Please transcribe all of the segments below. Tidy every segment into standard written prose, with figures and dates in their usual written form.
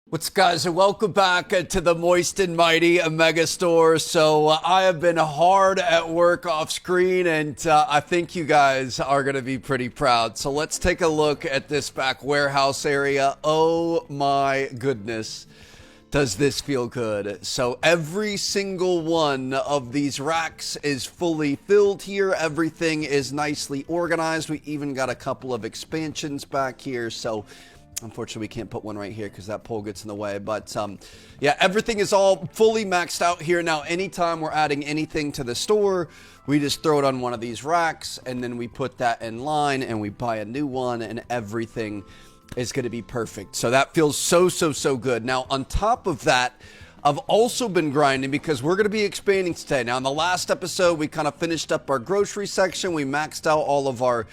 What's up, guys, and welcome back to the Moist and Mighty Megastore. So I have been hard at work off screen, and I think you guys are going to be pretty proud. So let's take a look at this back warehouse area. Oh my goodness, does this feel good. So every single one of these racks is fully filled here. Everything is nicely organized. We even got a couple of expansions back here. So unfortunately, we can't put one right here because that pole gets in the way. But yeah, everything is all fully maxed out here. Now, anytime we're adding anything to the store, we just throw it on one of these racks, and then we put that in line, and we buy a new one, and everything is going to be perfect. So that feels so good. Now, on top of that, I've also been grinding because we're going to be expanding today. Now, in the last episode, we kind of finished up our grocery section. We maxed out all of our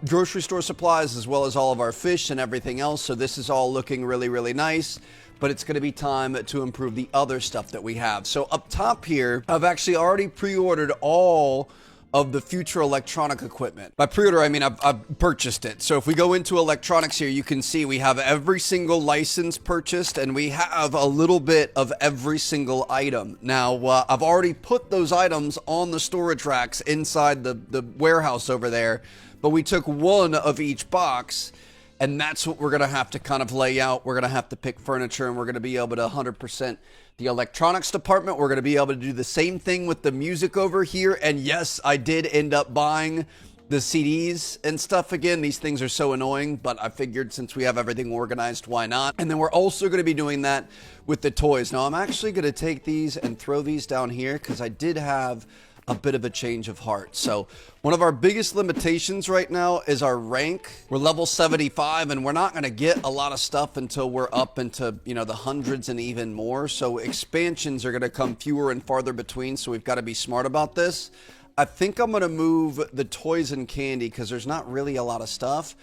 grocery store supplies as well as all of our fish and everything else. So this is all looking really nice. But it's going to be time to improve the other stuff that we have. So up top here, I've actually already pre-ordered all of the future electronic equipment. By pre-order, I mean I've purchased it. So if we go into electronics here, you can see we have every single license purchased, and we have a little bit of every single item. Now, I've already put those items on the storage racks inside the warehouse over there, but we took one of each box, and that's what we're going to have to kind of lay out. We're going to have to pick furniture, and we're going to be able to 100% the electronics department. We're going to be able to do the same thing with the music over here. And yes, I did end up buying the CDs and stuff again. These things are so annoying, but I figured since we have everything organized, why not? And then we're also going to be doing that with the toys. Now, I'm actually going to take these and throw these down here because I did have a bit of a change of heart. So one of our biggest limitations right now is our rank. We're level 75, and we're not going to get a lot of stuff until we're up into, you know, the hundreds and even more. So expansions are going to come fewer and farther between. So we've got to be smart about this. I think I'm going to move the toys and candy because there's not really a lot of stuff.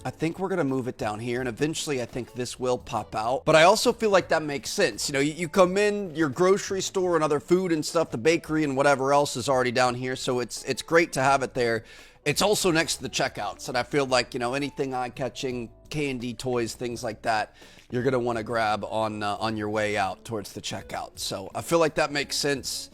I think we're going to move it down here, and eventually I think this will pop out. But I also feel like that makes sense. You know, you come in, your grocery store and other food and stuff, the bakery and whatever else is already down here, so it's great to have it there. It's also next to the checkouts, and I feel like, you know, anything eye-catching, candy, toys, things like that, you're going to want to grab on your way out towards the checkout. So I feel like that makes sense.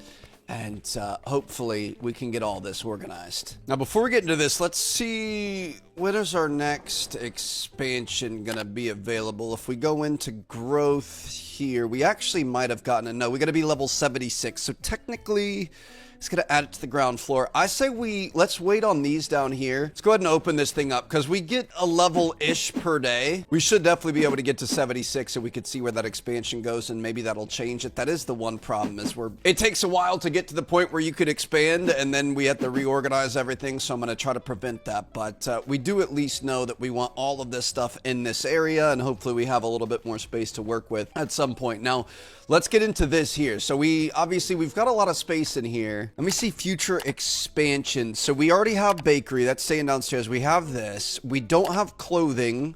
And hopefully we can get all this organized. Now, before we get into this, let's see, when is our next expansion going to be available? If we go into growth here, we actually might have gotten a no. We got to be level 76. So technically, it's going to add it to the ground floor. I say let's wait on these down here. Let's go ahead and open this thing up because we get a level-ish per day. We should definitely be able to get to 76 so we could see where that expansion goes, and maybe that'll change it. That is the one problem, is it takes a while to get to the point where you could expand, and then we have to reorganize everything, so I'm going to try to prevent that. But we do at least know that we want all of this stuff in this area, and hopefully we have a little bit more space to work with at some point. Now, let's get into this here. So we've got a lot of space in here. Let me see future expansion. So we already have bakery. That's staying downstairs. We have this. We don't have clothing.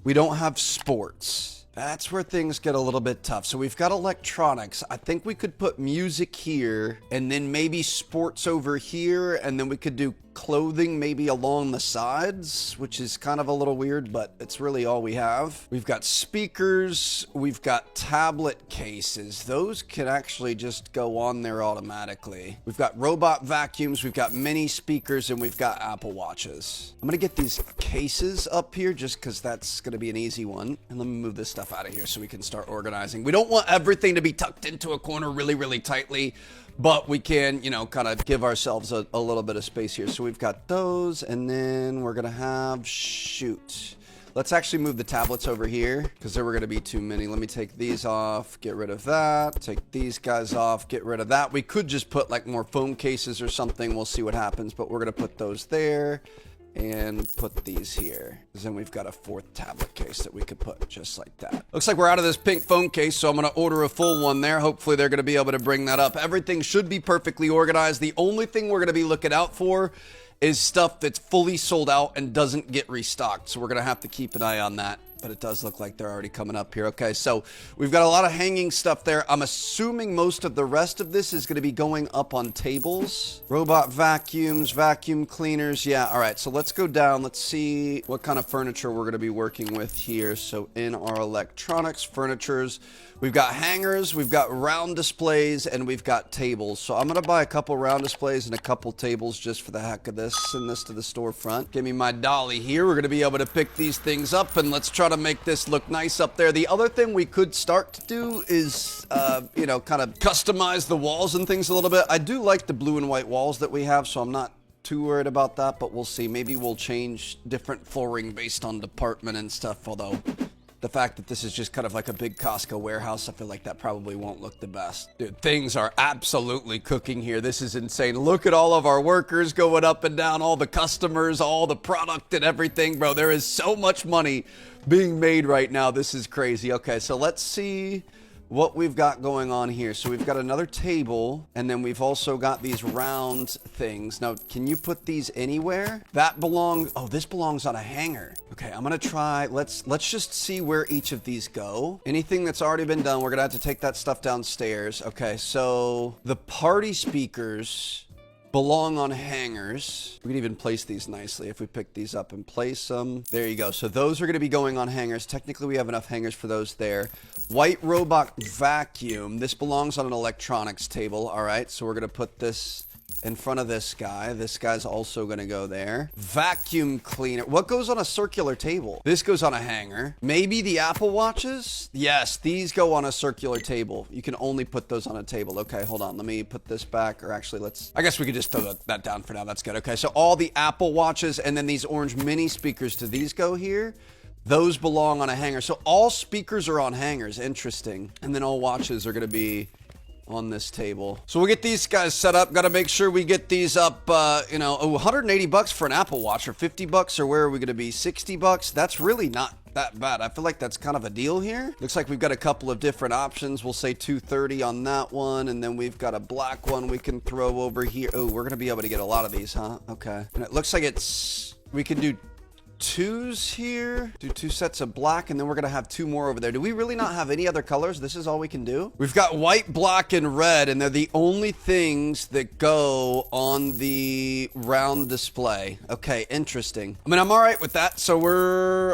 We don't have sports. That's where things get a little bit tough. So we've got electronics. I think we could put music here, and then maybe sports over here, and then we could do clothing maybe along the sides, which is kind of a little weird, but it's really all we have. We've got speakers. We've got tablet cases. Those can actually just go on there automatically. We've got robot vacuums. We've got mini speakers, and we've got Apple Watches. I'm going to get these cases up here just because that's going to be an easy one. And let me move this stuff out of here so we can start organizing. We don't want everything to be tucked into a corner really tightly, but we can, you know, kind of give ourselves a little bit of space here. So we've got those, and then we're going to have, let's actually move the tablets over here because there were going to be too many. Let me take these off, get rid of that, take these guys off, get rid of that. We could just put like more foam cases or something. We'll see what happens, but we're going to put those there and put these here. Then we've got a fourth tablet case that we could put just like that. Looks like we're out of this pink phone case, so I'm going to order a full one there. Hopefully they're going to be able to bring that up. Everything should be perfectly organized. The only thing we're going to be looking out for is stuff that's fully sold out and doesn't get restocked. So we're going to have to keep an eye on that. but it does look like they're already coming up here. Okay, so we've got a lot of hanging stuff there. I'm assuming most of the rest of this is going to be going up on tables. Robot vacuums, vacuum cleaners. Yeah, all right, so let's go down. Let's see what kind of furniture we're going to be working with here. So in our electronics, furnitures, we've got hangers, we've got round displays, and we've got tables. So I'm going to buy a couple round displays and a couple tables just for the heck of this. Send this to the storefront. Give me my dolly here. We're going to be able to pick these things up, and let's try to make this look nice up there. The other thing we could start to do is, you know, kind of customize the walls and things a little bit. I do like the blue and white walls that we have, so I'm not too worried about that, but we'll see. Maybe we'll change different flooring based on department and stuff, although the fact that this is just kind of like a big Costco warehouse, I feel like that probably won't look the best. Dude, things are absolutely cooking here. This is insane. Look at all of our workers going up and down, all the customers, all the product and everything, bro. There is so much money being made right now. This is crazy. Okay, so let's see what we've got going on here. So we've got another table, and then we've also got these round things. Now, can you put these anywhere? That belongs, oh, this belongs on a hanger. Okay, I'm gonna try, let's just see where each of these go. Anything that's already been done, we're gonna have to take that stuff downstairs. Okay, so the party speakers belong on hangers. We can even place these nicely if we pick these up and place them. There you go. So those are going to be going on hangers. Technically, we have enough hangers for those there. White robot vacuum. This belongs on an electronics table. All right. So we're going to put this in front of this guy. This guy's also going to go there. Vacuum cleaner. What goes on a circular table? This goes on a hanger. Maybe the Apple Watches? Yes, these go on a circular table. You can only put those on a table. Okay, hold on. Let me put this back, or actually I guess we could just throw that down for now. That's good. Okay, so all the Apple Watches and then these orange mini speakers, do these go here? Those belong on a hanger. So all speakers are on hangers. Interesting. And then all watches are going to be on this table. So we'll get these guys set up. Got to make sure we get these up, you know, 180 bucks for an Apple Watch, or 50 bucks, or where are we going to be? 60 bucks? That's really not that bad. I feel like that's kind of a deal here. Looks like we've got a couple of different options. We'll say 230 on that one, and then we've got a black one we can throw over here. Oh, we're going to be able to get a lot of these, huh? Okay. And it looks like we can do twos here, do two sets of black, and then we're gonna have two more over there. Do we really not have any other colors? This is all we can do? We've got white, black, and red, and they're the only things that go on the round display. Okay, interesting. I mean, I'm all right with that. So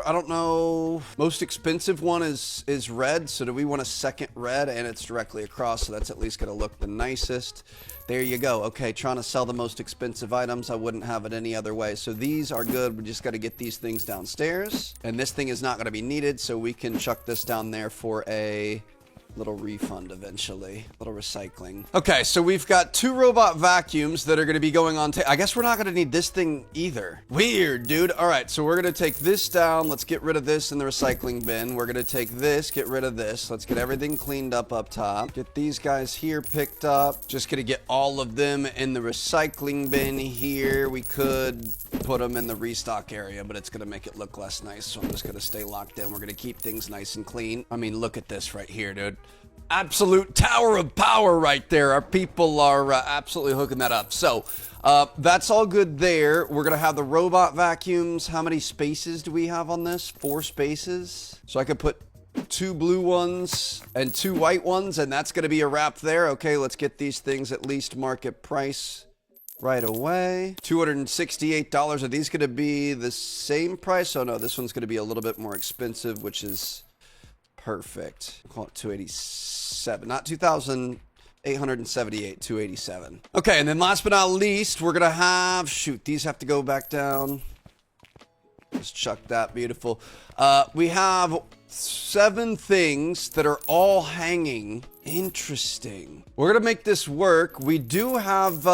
I don't know, most expensive one is red. So do we want a second red? And it's directly across, so that's at least gonna look the nicest. There you go. Okay, trying to sell the most expensive items. I wouldn't have it any other way. So these are good. We just got to get these things downstairs. And this thing is not going to be needed, so we can chuck this down there for a little refund eventually. A little recycling. Okay, so we've got two robot vacuums that are going to be going on. I guess we're not going to need this thing either. Weird, dude. All right, so we're going to take this down. Let's get rid of this in the recycling bin. We're going to take this, get rid of this. Let's get everything cleaned up top. Get these guys here picked up. Just going to get all of them in the recycling bin here. We could put them in the restock area, but it's going to make it look less nice, so I'm just going to stay locked in. We're going to keep things nice and clean. I mean, look at this right here, dude. Absolute tower of power right there. Our people are absolutely hooking that up. So that's all good there. We're going to have the robot vacuums. How many spaces do we have on this? 4 spaces. So I could put 2 blue ones and 2 white ones, and that's going to be a wrap there. Okay, let's get these things at least market price right away. $268. Are these going to be the same price? Oh no, this one's going to be a little bit more expensive, which is perfect. We'll call it 287, not 2,878, 287. Okay, and then last but not least, we're gonna have, shoot, these have to go back down. Just chuck that, beautiful. We have 7 things that are all hanging. Interesting. We're gonna make this work. We do have,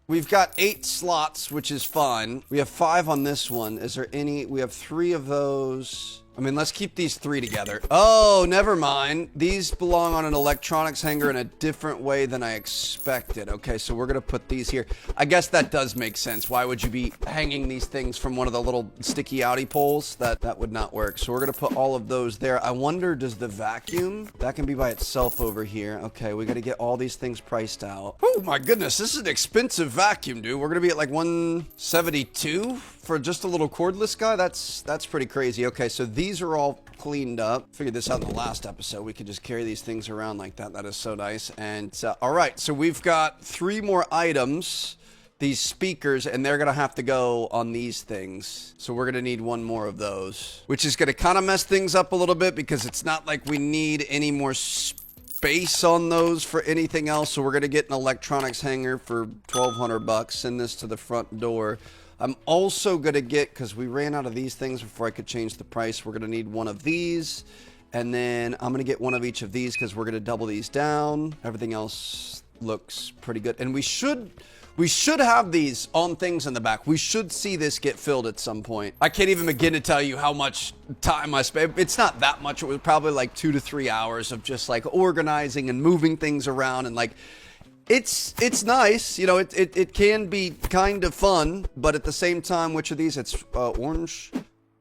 we've got 8 slots, which is fine. We have 5 on this one. Is there any, we have 3 of those. I mean, let's keep these 3 together. Oh, never mind. These belong on an electronics hanger in a different way than I expected. Okay, so we're gonna put these here. I guess that does make sense. Why would you be hanging these things from one of the little sticky outy poles? That would not work. So we're gonna put all of those there. I wonder, does the vacuum, that can be by itself over here. Okay, we gotta get all these things priced out. Oh my goodness, this is an expensive vacuum, dude. We're gonna be at like 172 for just a little cordless guy. That's pretty crazy. Okay, so these are all cleaned up. Figured this out in the last episode. We could just carry these things around like that. That is so nice. And all right, so we've got 3 more items, these speakers, and they're gonna have to go on these things. So we're gonna need 1 more of those, which is gonna kind of mess things up a little bit because it's not like we need any more space on those for anything else. So we're gonna get an electronics hanger for 1,200 bucks. Send this to the front door. I'm also gonna get, because we ran out of these things before I could change the price, we're gonna need 1 of these, and then I'm gonna get 1 of each of these because we're gonna double these down. Everything else looks pretty good, and we should have these on things in the back. We should see this get filled at some point. I can't even begin to tell you how much time I spent. It's not that much. It was probably like 2 to 3 hours of just like organizing and moving things around, and like it's nice. You know, it can be kind of fun, but at the same time, which of these? It's orange,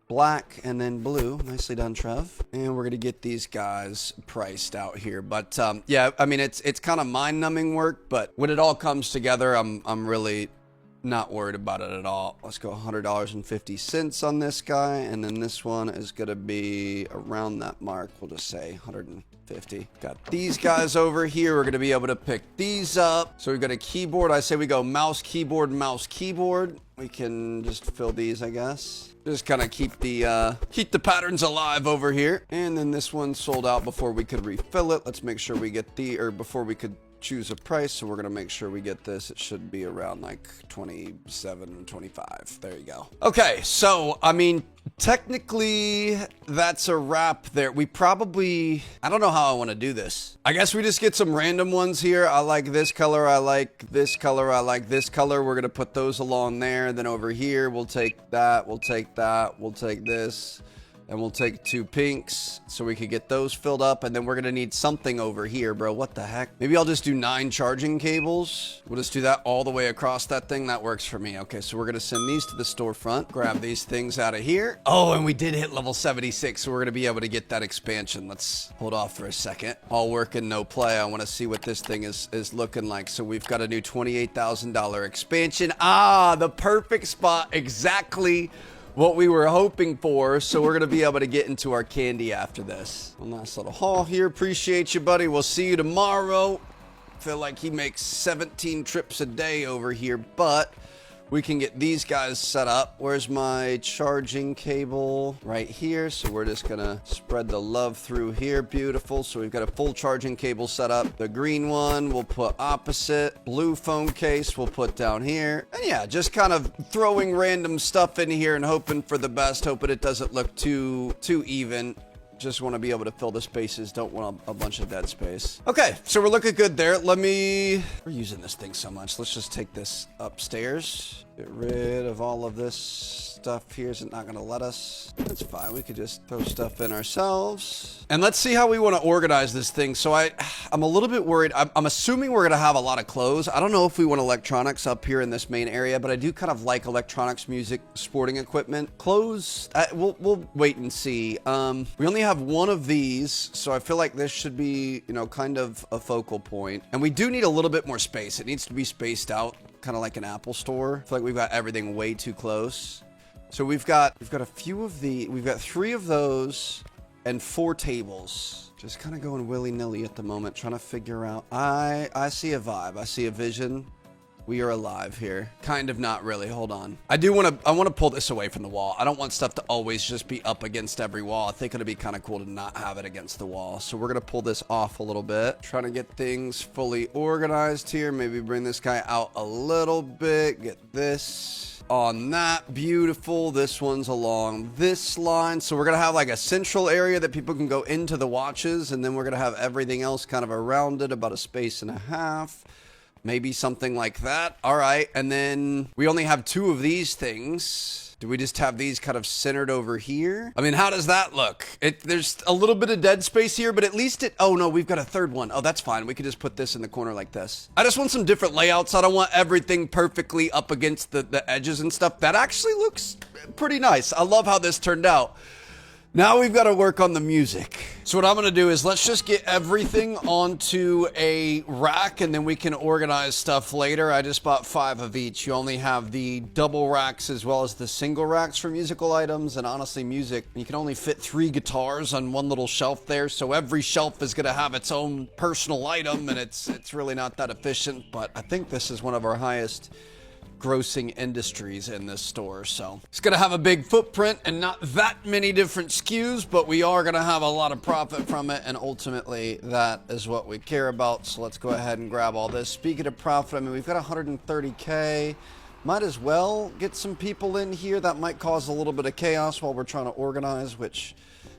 black, and then blue. Nicely done, Trev. And we're gonna get these guys priced out here. But yeah, I mean, it's kind of mind-numbing work, but when it all comes together, I'm really not worried about it at all. Let's go $100.50 on this guy, and then this one is gonna be around that mark. We'll just say 150. Got these guys over here. We're gonna be able to pick these up. So we've got a keyboard. I say we go mouse, keyboard, mouse, keyboard. We can just fill these, I guess. Just kind of keep the patterns alive over here. And then this one sold out before we could refill it. Let's make sure we get before we could choose a price. So we're gonna make sure we get this. It should be around like 27, 25. There you go. Okay, so I mean, technically that's a wrap there. We probably, I don't know how I want to do this. I guess we just get some random ones here. I like this color, I like this color, I like this color. We're gonna put those along there. Then over here we'll take that, we'll take that, we'll take this, and we'll take 2 pinks so we could get those filled up. And then we're gonna need something over here, bro. What the heck? Maybe I'll just do 9 charging cables. We'll just do that all the way across that thing. That works for me. Okay, so we're gonna send these to the storefront, grab these things out of here. Oh, and we did hit level 76, so we're gonna be able to get that expansion. Let's hold off for a second. All work and no play. I wanna see what this thing is looking like. So we've got a new $28,000 expansion. Ah, the perfect spot. Exactly what we were hoping for. So we're gonna be able to get into our candy after this. A nice little haul here. Appreciate you, buddy. We'll see you tomorrow. Feel like he makes 17 trips a day over here, but we can get these guys set up. Where's my charging cable? Right here. So we're just gonna spread the love through here. Beautiful. So we've got a full charging cable set up. The green one we'll put opposite. Blue phone case we'll put down here. And yeah, just kind of throwing random stuff in here and hoping for the best, hoping it doesn't look too even. Just want to be able to fill the spaces. Don't want a bunch of dead space. Okay, so we're looking good there. We're using this thing so much. Let's just take this upstairs. Get rid of all of this stuff here. Is it not going to let us? That's fine. We could just throw stuff in ourselves. And let's see how we want to organize this thing. So I'm a little bit worried. I'm assuming we're going to have a lot of clothes. I don't know if we want electronics up here in this main area, but I do kind of like electronics, music, sporting equipment. Clothes, we'll wait and see. We only have 1 of these, so I feel like this should be, you know, kind of a focal point. And we do need a little bit more space. It needs to be spaced out, kind of like an Apple store. I feel like we've got everything way too close. So we've got a few of we've got 3 of those and 4 tables. Just kind of going willy-nilly at the moment, trying to figure out. I see a vibe. I see a vision. We are alive here. Kind of, not really. Hold on. I want to pull this away from the wall. I don't want stuff to always just be up against every wall. I think it'd be kind of cool to not have it against the wall. So we're going to pull this off a little bit. Trying to get things fully organized here. Maybe bring this guy out a little bit. Get this on that. Beautiful. This one's along this line. So we're going to have like a central area that people can go into the watches. And then we're going to have everything else kind of around it, about a space and a half. Maybe something like that. All right. And then we only have 2 of these things. Do we just have these kind of centered over here? I mean, how does that look? There's a little bit of dead space here, but at least oh no, we've got a 3rd one. Oh, that's fine. We could just put this in the corner like this. I just want some different layouts. I don't want everything perfectly up against the edges and stuff. That actually looks pretty nice. I love how this turned out. Now we've got to work on the music. So what I'm going to do is let's just get everything onto a rack and then we can organize stuff later. I just bought 5 of each. You only have the double racks as well as the single racks for musical items. And honestly, music, you can only fit 3 guitars on one little shelf there. So every shelf is going to have its own personal item and it's really not that efficient. But I think this is one of our highest grossing industries in this store, so it's gonna have a big footprint and not that many different SKUs, but we are gonna have a lot of profit from it, and ultimately that is what we care about. So let's go ahead and grab all this. Speaking of profit, I mean, we've got 130K. Might as well get some people in here. That might cause a little bit of chaos while we're trying to organize, which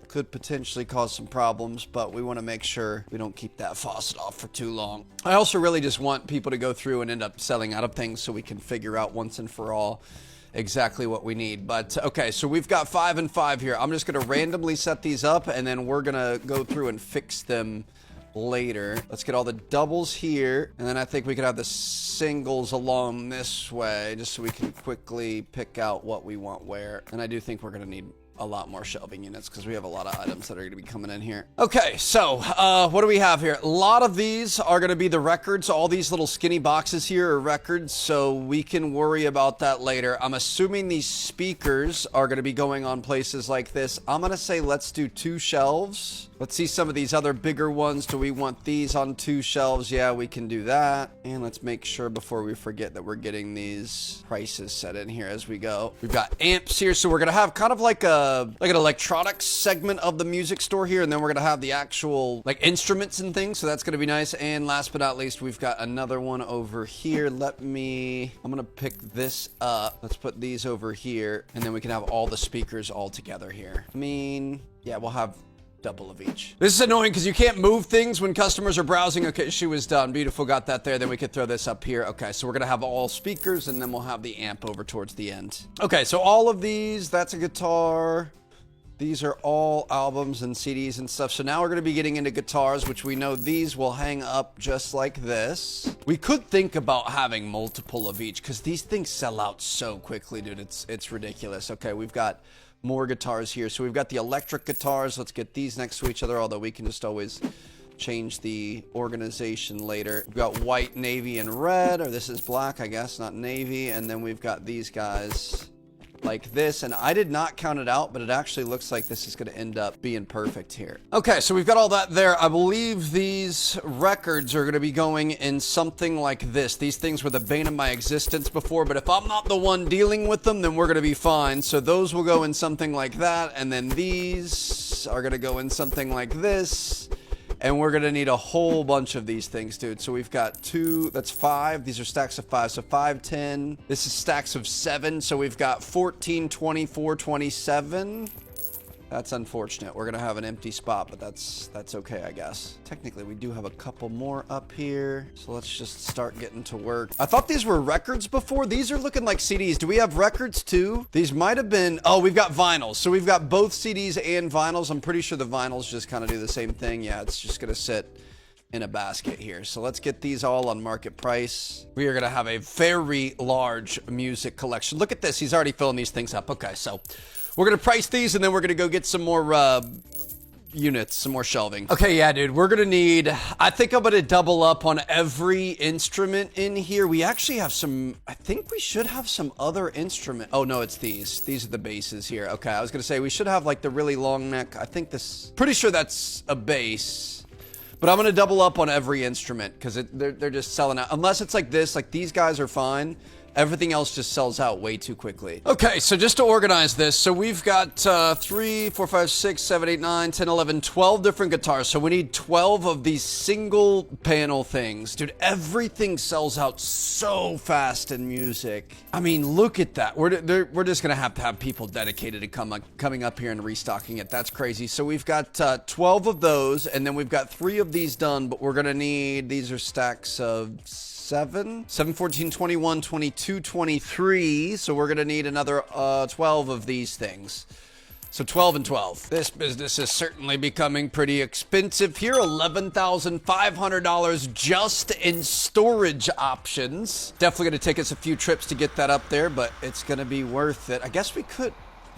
could potentially cause some problems, but we want to make sure we don't keep that faucet off for too long. I also really just want people to go through and end up selling out of things so we can figure out once and for all exactly what we need. But okay, so we've got 5 and 5 here. I'm just going to randomly set these up and then we're going to go through and fix them later. Let's get all the doubles here, and then I think we could have the singles along this way just so we can quickly pick out what we want where. And I do think we're going to need a lot more shelving units because we have a lot of items that are going to be coming in here. Okay, so what do we have here? A lot of these are going to be the records. All these little skinny boxes here are records, so we can worry about that later. I'm assuming these speakers are going to be going on places like this. I'm going to say let's do 2 shelves. Let's see some of these other bigger ones. Do we want these on 2 shelves? Yeah, we can do that. And let's make sure before we forget that we're getting these prices set in here as we go. We've got amps here, so we're going to have kind of like an electronics segment of the music store here, and then we're going to have the actual like instruments and things, so that's going to be nice. And last but not least, we've got another one over here. I'm going to pick this up. Let's put these over here, and then we can have all the speakers all together here. I mean, yeah, we'll have double of each. This is annoying because you can't move things when customers are browsing. Okay, she was done. Beautiful, got that there. Then we could throw this up here. Okay, so we're gonna have all speakers and then we'll have the amp over towards the end. Okay, so all of these, that's a guitar. These are all albums and CDs and stuff. So now we're gonna be getting into guitars, which we know these will hang up just like this. We could think about having multiple of each because these things sell out so quickly, dude. It's ridiculous. Okay, we've got more guitars here. So we've got the electric guitars. Let's get these next to each other, although we can just always change the organization later. We've got white, navy, and red, or this is black, I guess, not navy. And then we've got these guys like this, and I did not count it out, but it actually looks like this is going to end up being perfect here. Okay, so we've got all that there. I believe these records are going to be going in something like this. These things were the bane of my existence before, but if I'm not the one dealing with them, then we're going to be fine. So those will go in something like that, and then these are going to go in something like this. And we're going to need a whole bunch of these things, dude. So we've got 2, that's 5. These are stacks of 5. So 5, 10. This is stacks of 7. So we've got 14, 24, 27. That's unfortunate. We're going to have an empty spot, but that's okay, I guess. Technically, we do have a couple more up here. So let's just start getting to work. I thought these were records before. These are looking like CDs. Do we have records too? These might have been, oh, we've got vinyls. So we've got both CDs and vinyls. I'm pretty sure the vinyls just kind of do the same thing. Yeah, it's just going to sit in a basket here. So let's get these all on market price. We are going to have a very large music collection. Look at this. He's already filling these things up. Okay, so we're going to price these, and then we're going to go get some more units, some more shelving. Okay, yeah, dude, we're going to need, I think I'm going to double up on every instrument in here. We actually have some, I think we should have some other instrument. Oh, no, it's these. These are the basses here. Okay, I was going to say we should have like the really long neck. I think this, pretty sure that's a bass. But I'm going to double up on every instrument because they're just selling out. Unless it's like this, like these guys are fine. Everything else just sells out way too quickly. Okay, so just to organize this, so we've got 3, 4, 5, 6, 7, 8, 9, 10, 11, 12 different guitars. So we need 12 of these single panel things. Dude, everything sells out so fast in music. I mean, look at that. We're just going to have people dedicated to coming up here and restocking it. That's crazy. So we've got 12 of those, and then we've got 3 of these done, but we're going to need, these are stacks of 7, 14, 21, 22, 23. So we're going to need another 12 of these things. So 12 and 12. This business is certainly becoming pretty expensive here. $11,500 just in storage options. Definitely going to take us a few trips to get that up there, but it's going to be worth it. I guess we could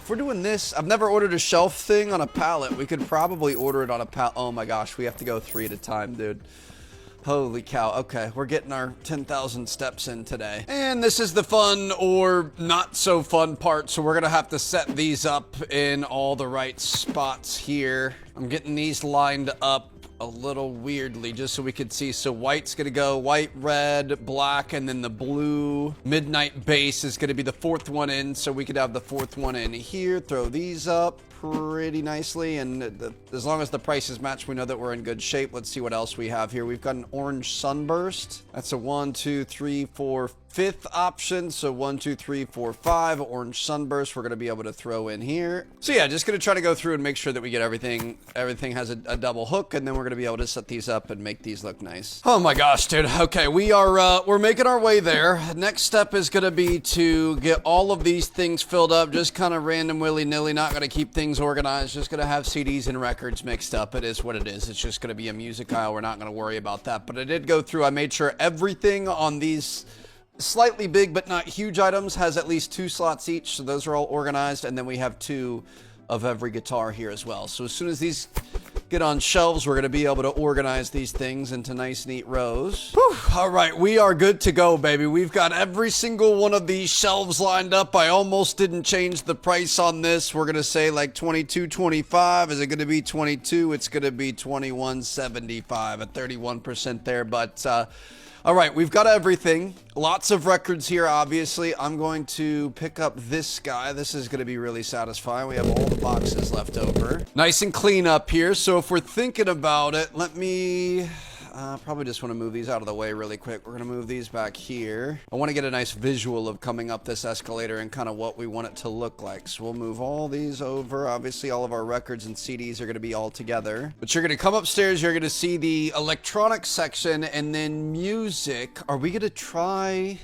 If we're doing this, I've never ordered a shelf thing on a pallet. We could probably order it on a pallet. Oh my gosh, we have to go 3 at a time, dude. Holy cow. Okay, we're getting our 10,000 steps in today. And this is the fun or not so fun part. So we're gonna have to set these up in all the right spots here. I'm getting these lined up a little weirdly just so we could see. So white's gonna go white, red, black, and then the blue midnight base is gonna be the 4th one in. So we could have the 4th one in here. Throw these up pretty nicely, and as long as the prices match, we know that we're in good shape. Let's see what else we have here. We've got an orange sunburst. That's a 1, 2, 3, 4, 5th option. So 1, 2, 3, 4, 5 orange sunburst we're going to be able to throw in here. So yeah, just going to try to go through and make sure that we get everything has a double hook, and then we're going to be able to set these up and make these look nice. Oh my gosh, dude. Okay, we're making our way there. Next step is going to be to get all of these things filled up, just kind of random willy-nilly, not going to keep things organized, just going to have CDs and records mixed up. It is what it is. It's just going to be a music aisle. We're not going to worry about that. But I did go through, I made sure everything on these slightly big but not huge items has at least 2 slots each, so those are all organized, and then we have 2 of every guitar here as well. So as soon as these get on shelves, we're going to be able to organize these things into nice neat rows. Whew. All right, we are good to go, baby. We've got every single one of these shelves lined up. I almost didn't change the price on this. We're going to say like $22.25. Is it going to be 22? It's going to be $21.75, at 31% there, but all right, we've got everything. Lots of records here, obviously. I'm going to pick up this guy. This is going to be really satisfying. We have all the boxes left over. Nice and clean up here. So if we're thinking about it, let me probably just want to move these out of the way really quick. We're going to move these back here. I want to get a nice visual of coming up this escalator and kind of what we want it to look like. So we'll move all these over. Obviously, all of our records and CDs are going to be all together. But you're going to come upstairs. You're going to see the electronics section and then music. Are we going to try...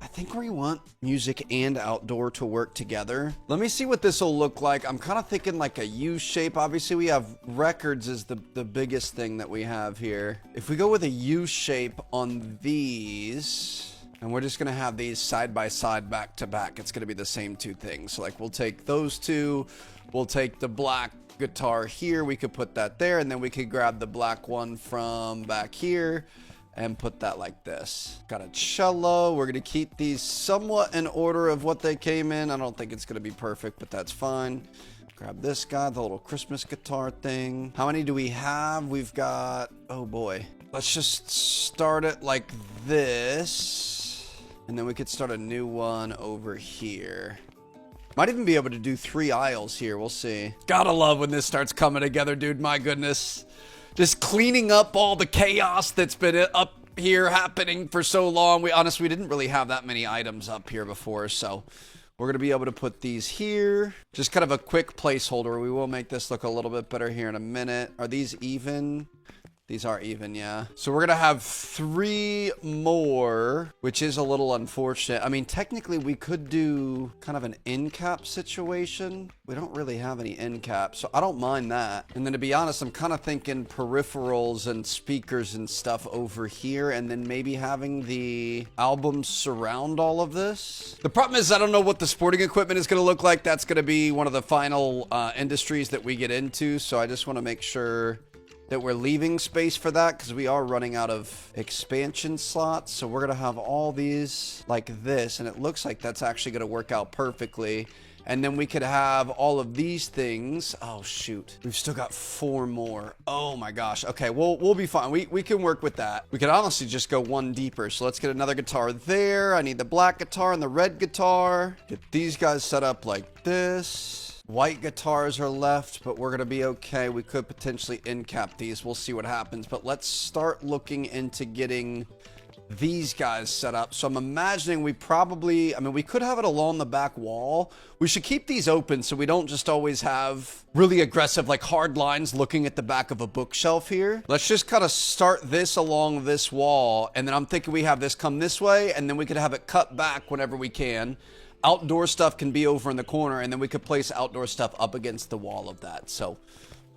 I think we want music and outdoor to work together. Let me see what this will look like. I'm kind of thinking like a U shape. Obviously, we have records is the biggest thing that we have here. If we go with a U shape on these, and we're just going to have these side by side, back to back, it's going to be the same 2 things. So like we'll take those 2, we'll take the black guitar here, we could put that there, and then we could grab the black one from back here and put that like this. Got a cello. We're going to keep these somewhat in order of what they came in. I don't think it's going to be perfect, but that's fine. Grab this guy, the little Christmas guitar thing. How many do we have? We've got, oh boy. Let's just start it like this. And then we could start a new one over here. Might even be able to do 3 aisles here. We'll see. Gotta love when this starts coming together, dude. My goodness. Just cleaning up all the chaos that's been up here happening for so long. We didn't really have that many items up here before, so we're going to be able to put these here. Just kind of a quick placeholder. We will make this look a little bit better here in a minute. Are these even? These are even, yeah. So we're going to have 3 more, which is a little unfortunate. I mean, technically, we could do kind of an end cap situation. We don't really have any end caps, so I don't mind that. And then to be honest, I'm kind of thinking peripherals and speakers and stuff over here, and then maybe having the albums surround all of this. The problem is I don't know what the sporting equipment is going to look like. That's going to be one of the final industries that we get into, so I just want to make sure that we're leaving space for that because we are running out of expansion slots. So we're going to have all these like this, and it looks like that's actually going to work out perfectly. And then we could have all of these things. Oh, shoot. We've still got 4 more. Oh, my gosh. Okay, we'll be fine. We can work with that. We could honestly just go 1 deeper. So let's get another guitar there. I need the black guitar and the red guitar. Get these guys set up like this. White guitars are left, but we're going to be okay. We could potentially end cap these. We'll see what happens. But let's start looking into getting these guys set up. So I'm imagining we probably, we could have it along the back wall. We should keep these open so we don't just always have really aggressive, like hard lines looking at the back of a bookshelf here. Let's just kind of start this along this wall. And then I'm thinking we have this come this way, and then we could have it cut back whenever we can. Outdoor stuff can be over in the corner, and then we could place outdoor stuff up against the wall of that. So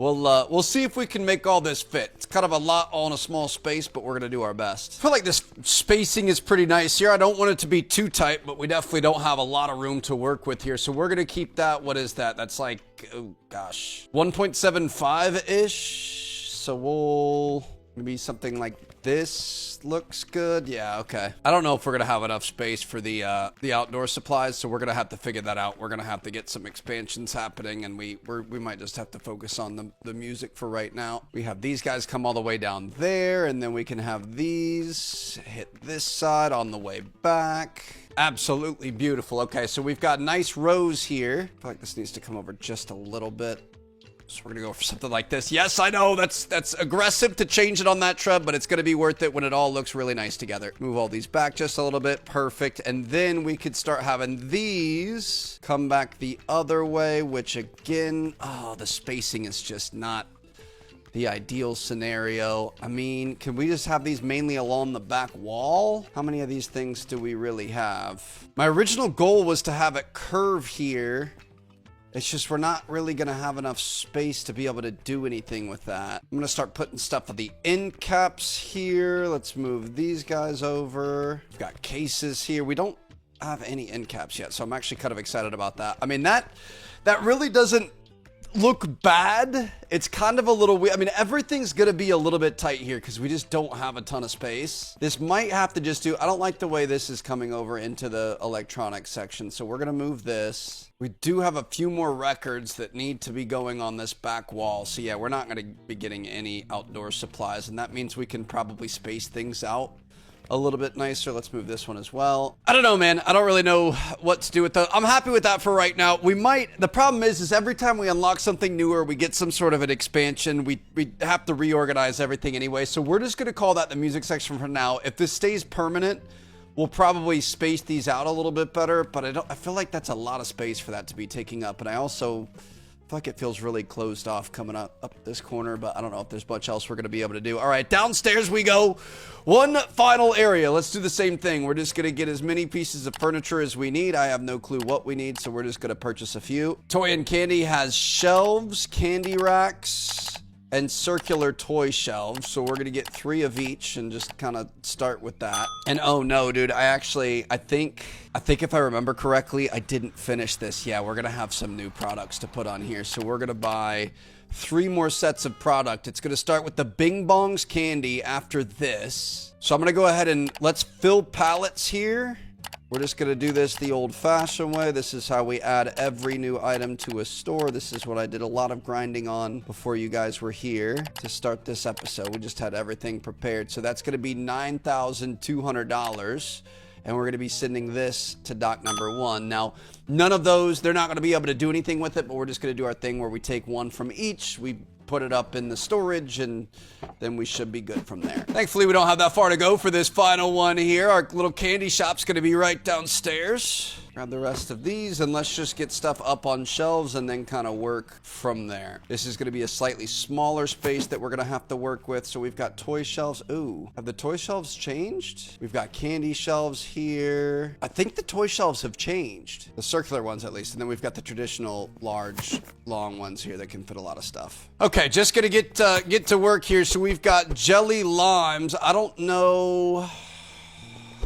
We'll see if we can make all this fit. It's kind of a lot on a small space, but we're gonna do our best. I feel like this spacing is pretty nice here. I don't want it to be too tight, but we definitely don't have a lot of room to work with here. So we're gonna keep that. What is that? That's like, oh gosh, 1.75-ish. So we'll maybe something like this looks good. Yeah, okay. I don't know if we're gonna have enough space for the outdoor supplies, so we're gonna have to figure that out. We're gonna have to get some expansions happening, and we might just have to focus on the music for right now. We have these guys come all the way down there, and then we can have these hit this side on the way back. Absolutely beautiful. Okay, so we've got nice rows here. I feel like this needs to come over just a little bit. So we're gonna go for something like this. Yes, I know that's aggressive to change it on that tread, but it's gonna be worth it when it all looks really nice together. Move all these back just a little bit. Perfect. And then we could start having these come back the other way, which again, oh, the spacing is just not the ideal scenario. I mean, can we just have these mainly along the back wall? How many of these things do we really have? My original goal was to have it curve here. It's just we're not really going to have enough space to be able to do anything with that. I'm going to start putting stuff on the end caps here. Let's move these guys over. We've got cases here. We don't have any end caps yet, so I'm actually kind of excited about that. I mean, that really doesn't look bad. It's kind of a little weird. I mean, everything's gonna be a little bit tight here because we just don't have a ton of space. This might have to just do, I don't like the way this is coming over into the electronics section, so we're gonna move this. We do have a few more records that need to be going on this back wall, so yeah, we're not gonna be getting any outdoor supplies, and that means we can probably space things out a little bit nicer. Let's move this one as well. I don't know, man. I don't really know what to do with that. I'm happy with that for right now. We might, the problem is every time we unlock something newer, we get some sort of an expansion, we have to reorganize everything anyway. So we're just going to call that the music section for now. If this stays permanent, we'll probably space these out a little bit better, but I feel like that's a lot of space for that to be taking up. And I also feel like it feels really closed off coming up this corner, but I don't know if there's much else we're going to be able to do. All right, downstairs we go. One final area. Let's do the same thing. We're just going to get as many pieces of furniture as we need. I have no clue what we need, so we're just going to purchase a few. Toy and Candy has shelves, candy racks, and circular toy shelves. So we're going to get 3 of each and just kind of start with that. And oh no, dude, I think if I remember correctly, I didn't finish this. Yeah, we're going to have some new products to put on here. So we're going to buy 3 more sets of product. It's going to start with the Bing Bongs candy after this. So I'm going to go ahead and let's fill pallets here. We're just going to do this the old-fashioned way. This is how we add every new item to a store. This is what I did a lot of grinding on before you guys were here to start this episode. We just had everything prepared. So that's going to be $9,200. And we're going to be sending this to dock number 1. Now, none of those, they're not going to be able to do anything with it, but we're just going to do our thing where we take 1 from each. We put it up in the storage, and then we should be good from there. Thankfully, we don't have that far to go for this final one here. Our little candy shop's going to be right downstairs. Grab the rest of these, and let's just get stuff up on shelves and then kind of work from there. This is going to be a slightly smaller space that we're going to have to work with. So we've got toy shelves. Ooh, have the toy shelves changed? We've got candy shelves here. I think the toy shelves have changed. The circular ones, at least. And then we've got the traditional large, long ones here that can fit a lot of stuff. Okay, just going to get to work here. So we've got jelly limes. I don't know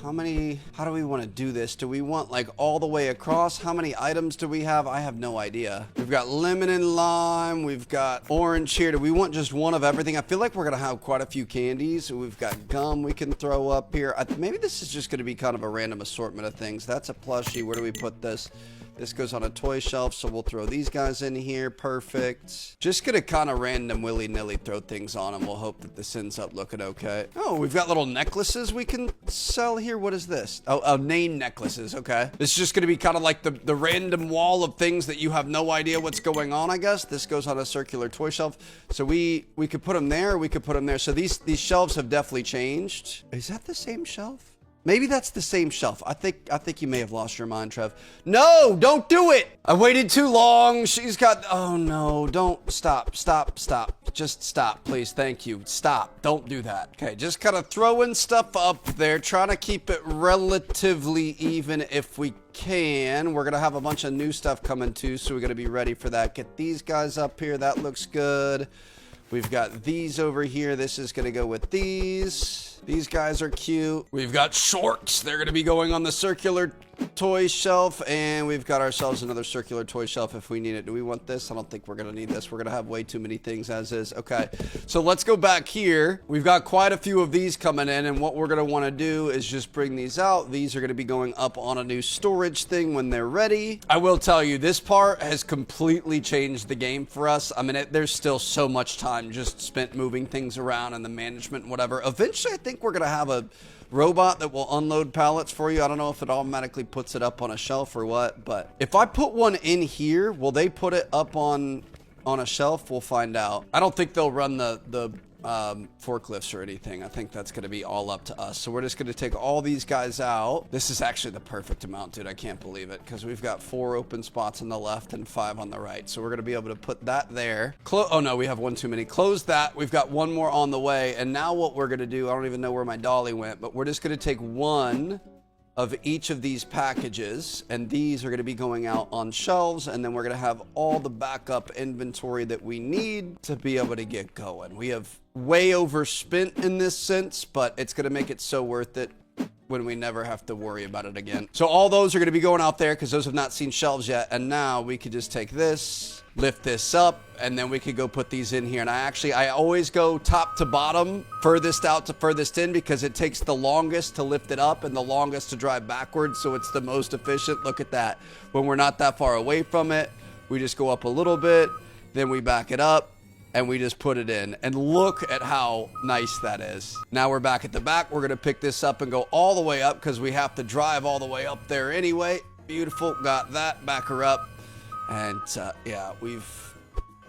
how do we want to do this? Do we want like all the way across? How many items do we have? I have no idea. We've got lemon and lime. We've got orange here. Do we want just one of everything? I feel like we're going to have quite a few candies. We've got gum we can throw up here. Maybe this is just going to be kind of a random assortment of things. That's a plushie. Where do we put this? This goes on a toy shelf, so we'll throw these guys in here. Perfect. Just gonna kind of random willy-nilly throw things on them. We'll hope that this ends up looking okay. Oh, we've got little necklaces we can sell here. What is this? Oh, name necklaces. Okay. This is just gonna be kind of like the random wall of things that you have no idea what's going on, I guess. This goes on a circular toy shelf. So we could put them there, or we could put them there. So these shelves have definitely changed. Is that the same shelf? Maybe that's the same shelf. I think you may have lost your mind, Trev. No, don't do it. I waited too long. She's got, oh no, don't, stop. Just stop, please. Thank you. Stop. Don't do that. Okay, just kind of throwing stuff up there, trying to keep it relatively even if we can. We're gonna have a bunch of new stuff coming too, so we're gonna be ready for that. Get these guys up here. That looks good. We've got these over here. This is gonna go with these. These guys are cute. We've got shorts. They're gonna be going on the circular toy shelf, and we've got ourselves another circular toy shelf if we need it. Do we want this? I don't think we're gonna need this. We're gonna have way too many things as is. Okay, so let's go back here. We've got quite a few of these coming in, and what we're gonna wanna do is just bring these out. These are gonna be going up on a new storage thing when they're ready. I will tell you, this part has completely changed the game for us. I mean, there's still so much time just spent moving things around and the management and whatever. Eventually, I think we're gonna have a robot that will unload pallets for you. I don't know if it automatically puts it up on a shelf or what, but if I put one in here, will they put it up on a shelf? We'll find out. I don't think they'll run the forklifts or anything. I think that's going to be all up to us. So we're just going to take all these guys out. This is actually the perfect amount, dude. I can't believe it, because we've got 4 open spots on the left and 5 on the right. So we're going to be able to put that there. Oh no, we have one too many. Close that. We've got one more on the way. And now what we're going to do, I don't even know where my dolly went, but we're just going to take one of each of these packages, and these are going to be going out on shelves, and then we're going to have all the backup inventory that we need to be able to get going. We have way overspent in this sense, but it's going to make it so worth it when we never have to worry about it again. So all those are going to be going out there because those have not seen shelves yet, and now we could just take this, lift this up, and then we could go put these in here. And I always go top to bottom, furthest out to furthest in, because it takes the longest to lift it up and the longest to drive backwards, so it's the most efficient. Look at that. When we're not that far away from it, we just go up a little bit, then we back it up, and we just put it in. And look at how nice that is. Now we're back at the back. We're gonna pick this up and go all the way up because we have to drive all the way up there anyway. Beautiful, got that, back her up. And yeah, we've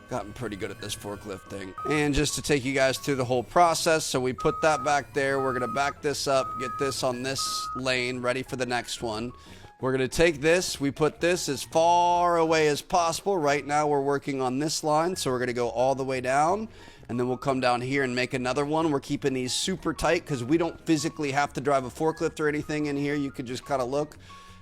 gotten pretty good at this forklift thing. And just to take you guys through the whole process, so we put that back there. We're gonna back this up, get this on this lane, ready for the next one. We're going to take this, we put this as far away as possible. Right now we're working on this line, so we're going to go all the way down, and then we'll come down here and make another one. We're keeping these super tight because we don't physically have to drive a forklift or anything in here. You could just kind of look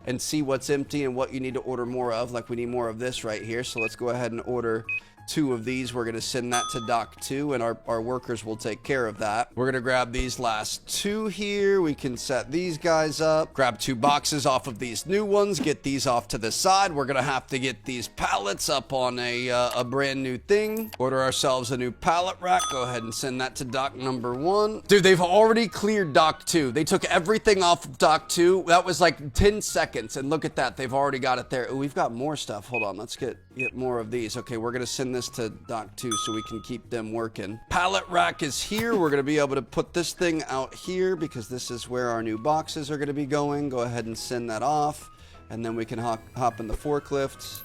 and see what's empty and what you need to order more of. Like we need more of this right here, so let's go ahead and order 2 of these. We're going to send that to Dock 2, and our workers will take care of that. We're going to grab these last 2 here. We can set these guys up, grab 2 boxes off of these new ones, get these off to the side. We're going to have to get these pallets up on a brand new thing. Order ourselves a new pallet rack. Go ahead and send that to Dock number 1. Dude, they've already cleared Dock 2. They took everything off of Dock 2. That was like 10 seconds, and look at that. They've already got it there. Ooh, we've got more stuff. Hold on. Let's get more of these. Okay, we're going to send this to Dock 2 so we can keep them working. Pallet rack is here. We're going to be able to put this thing out here because this is where our new boxes are going to be going. Go ahead and send that off, and then we can hop in the forklifts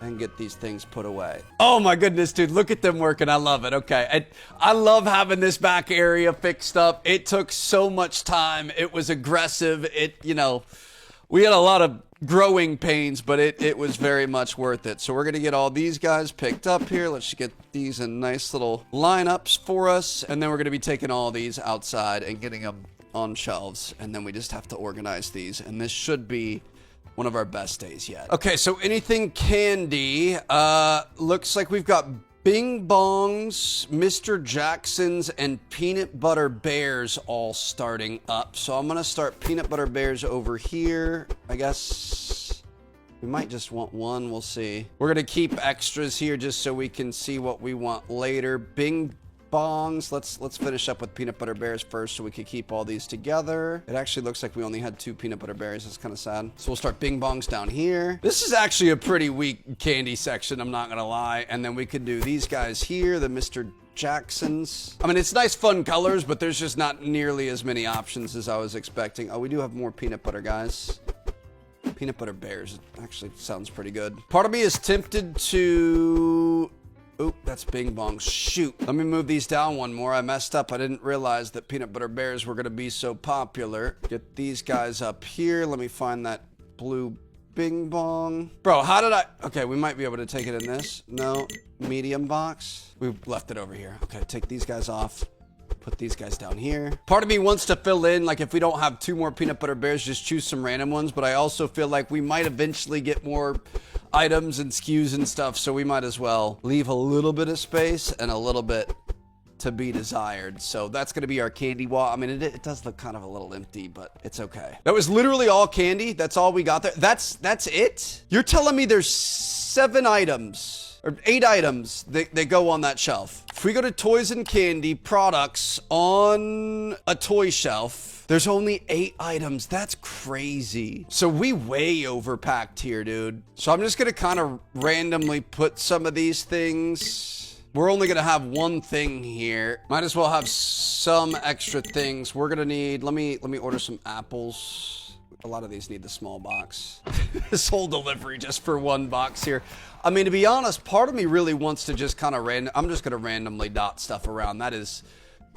and get these things put away. Oh my goodness, dude, look at them working. I love it. Okay, I love having this back area fixed up. It took so much time. It was aggressive. We had a lot of growing pains, but it was very much worth it. So we're going to get all these guys picked up here. Let's get these in nice little lineups for us. And then we're going to be taking all these outside and getting them on shelves. And then we just have to organize these. And this should be one of our best days yet. Okay, so anything candy. Looks like we've got Bing Bongs, Mr. Jackson's, and Peanut Butter Bears all starting up. So I'm going to start Peanut Butter Bears over here. I guess we might just want one. We'll see. We're going to keep extras here just so we can see what we want later. Bing Bongs. Let's finish up with Peanut Butter Bears first so we can keep all these together. It actually looks like we only had 2 Peanut Butter Bears. That's kind of sad. So we'll start Bing Bongs down here. This is actually a pretty weak candy section, I'm not gonna lie. And then we could do these guys here, the Mr. Jacksons. I mean, it's nice fun colors, but there's just not nearly as many options as I was expecting. Oh, we do have more peanut butter guys. Peanut Butter Bears actually sounds pretty good. Part of me is tempted to Oop, that's Bing Bong. Shoot. Let me move these down one more. I messed up. I didn't realize that peanut butter bears were going to be so popular. Get these guys up here. Let me find that blue Bing Bong. Bro, how did I... Okay, we might be able to take it in this. No. Medium box. We left it over here. Okay, take these guys off. Put these guys down here. Part of me wants to fill in, like if we don't have 2 more peanut butter bears, just choose some random ones. But I also feel like we might eventually get more items and SKUs and stuff. So we might as well leave a little bit of space and a little bit to be desired. So that's going to be our candy wall. I mean, it does look kind of a little empty, but it's okay. That was literally all candy. That's all we got there. That's it? You're telling me there's 7 items or 8 items that go on that shelf. If we go to toys and candy products on a toy shelf, there's only 8 items. That's crazy. So we way overpacked here, dude. So I'm just gonna kind of randomly put some of these things. We're only gonna have 1 thing here. Might as well have some extra things. We're gonna need, let me order some apples. A lot of these need the small box. This whole delivery just for 1 box here. I mean, to be honest, part of me really wants to just kind of I'm just going to randomly dot stuff around. That is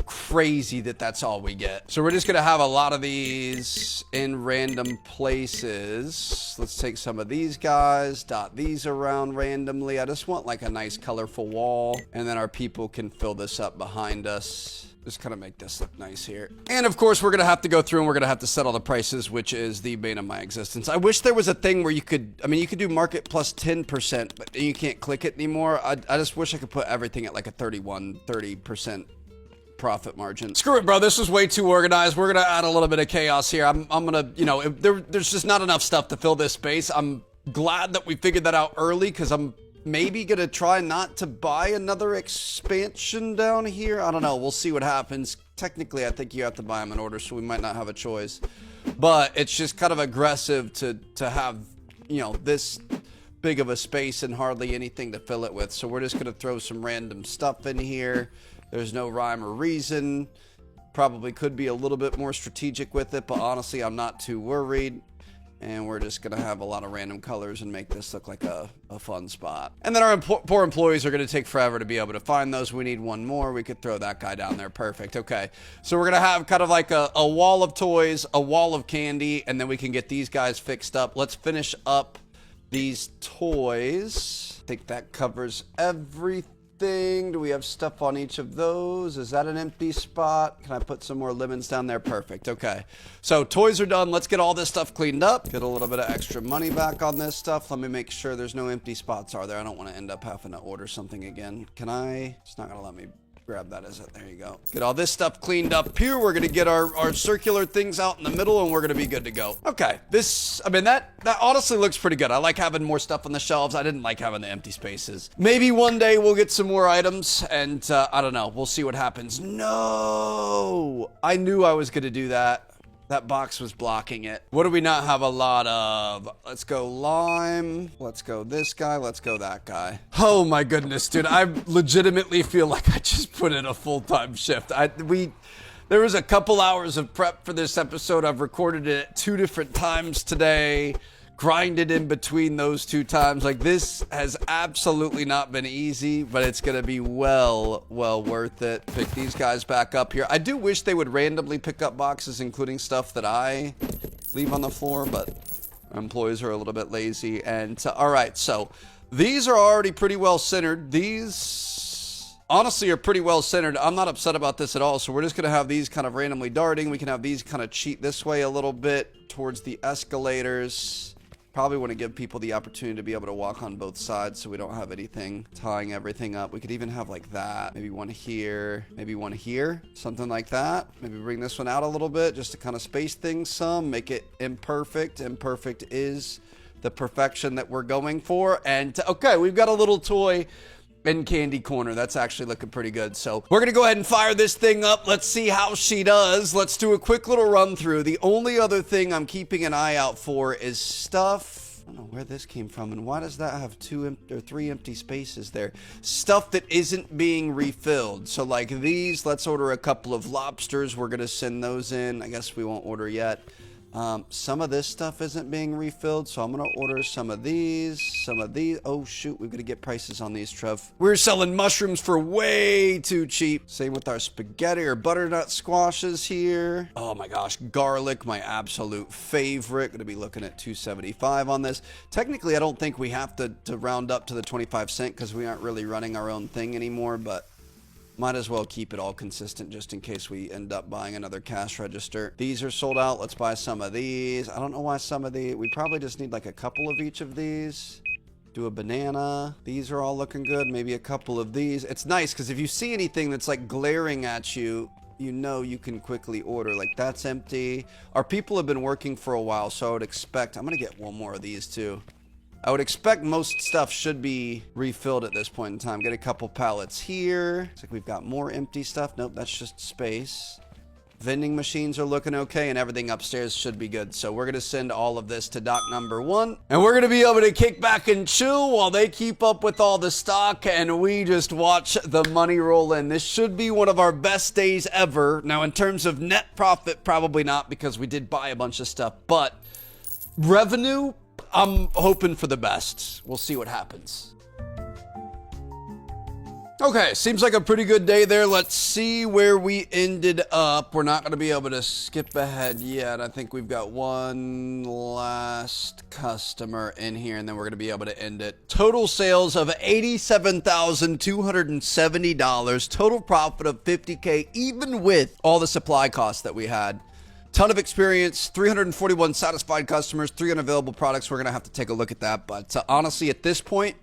crazy that that's all we get. So we're just going to have a lot of these in random places. Let's take some of these guys, dot these around randomly. I just want like a nice colorful wall, and then our people can fill this up behind us. Just kind of make this look nice here. And of course, we're going to have to go through and we're going to have to set all the prices, which is the bane of my existence. I wish there was a thing where you could, I mean, you could do market plus 10%, but you can't click it anymore. I just wish I could put everything at like a 30% profit margin. Screw it, bro. This is way too organized. We're going to add a little bit of chaos here. I'm going to, you know, there's just not enough stuff to fill this space. I'm glad that we figured that out early because I'm maybe gonna try not to buy another expansion down here. I don't know. We'll see what happens. Technically, I think you have to buy them in order, so we might not have a choice. But it's just kind of aggressive to have, you know, this big of a space and hardly anything to fill it with. So we're just gonna throw some random stuff in here. There's no rhyme or reason. Probably could be a little bit more strategic with it, but honestly, I'm not too worried. And we're just going to have a lot of random colors and make this look like a fun spot. And then our poor employees are going to take forever to be able to find those. We need 1 more. We could throw that guy down there. Perfect. Okay. So we're going to have kind of like a wall of toys, a wall of candy, and then we can get these guys fixed up. Let's finish up these toys. I think that covers everything. Do we have stuff on each of those? Is that an empty spot? Can I put some more lemons down there? Perfect. Okay. So toys are done. Let's get all this stuff cleaned up. Get a little bit of extra money back on this stuff. Let me make sure there's no empty spots, are there? I don't want to end up having to order something again. Can I? It's not going to let me grab that, is it? There you go. Get all this stuff cleaned up here. We're going to get our circular things out in the middle, and we're going to be good to go. Okay. This, I mean, that honestly looks pretty good. I like having more stuff on the shelves. I didn't like having the empty spaces. Maybe one day we'll get some more items, and I don't know. We'll see what happens. No! I knew I was going to do that. That box was blocking it. What do we not have a lot of? Let's go lime. Let's go this guy. Let's go that guy. Oh my goodness, dude. I legitimately feel like I just put in a full-time shift. There was a couple hours of prep for this episode. I've recorded it at 2 different times today. Grinded in between those 2 times. Like, this has absolutely not been easy, but it's gonna be well worth it. Pick these guys back up here. I do wish they would randomly pick up boxes, including stuff that I leave on the floor, but employees are a little bit lazy. And all right, so these are already pretty well centered. These honestly are pretty well centered. I'm not upset about this at all. So we're just gonna have these kind of randomly darting. We can have these kind of cheat this way a little bit towards the escalators. Probably want to give people the opportunity to be able to walk on both sides so we don't have anything tying everything up. We could even have like that. Maybe one here, maybe one here, something like that. Maybe bring this one out a little bit just to kind of space things some, make it imperfect. Imperfect is the perfection that we're going for. And okay, we've got a little toy in candy corner. That's actually looking pretty good. So we're going to go ahead and fire this thing up. Let's see how she does. Let's do a quick little run through. The only other thing I'm keeping an eye out for is stuff. I don't know where this came from, and why does that have 2 or 3 empty spaces there? Stuff that isn't being refilled. So like these, let's order a couple of lobsters. We're going to send those in. I guess we won't order yet. Some of this stuff isn't being refilled, so I'm gonna order some of these. Oh shoot, we've got to get prices on these, Trev. We're selling mushrooms for way too cheap. Same with our spaghetti or butternut squashes here. Oh my gosh, garlic, my absolute favorite. Gonna be looking at $2.75 on this. Technically, I don't think we have to round up to the 25-cent because we aren't really running our own thing anymore, but might as well keep it all consistent just in case we end up buying another cash register. These are sold out. Let's buy some of these. I don't know why some of the... We probably just need like a couple of each of these. Do a banana. These are all looking good. Maybe a couple of these. It's nice because if you see anything that's like glaring at you, you know you can quickly order. Like that's empty. Our people have been working for a while, so I would expect... I'm going to get one more of these too. I would expect most stuff should be refilled at this point in time. Get a couple pallets here. Looks like we've got more empty stuff. Nope, that's just space. Vending machines are looking okay, and everything upstairs should be good. So we're going to send all of this to dock number 1. And we're going to be able to kick back and chill while they keep up with all the stock, and we just watch the money roll in. This should be one of our best days ever. Now, in terms of net profit, probably not, because we did buy a bunch of stuff. But revenue... I'm hoping for the best. We'll see what happens. Okay, seems like a pretty good day there. Let's see where we ended up. We're not going to be able to skip ahead yet. I think we've got one last customer in here, and then we're going to be able to end it. Total sales of $87,270. Total profit of $50K, even with all the supply costs that we had. Ton of experience, 341 satisfied customers, 3 unavailable products. We're going to have to take a look at that. But honestly, at this point,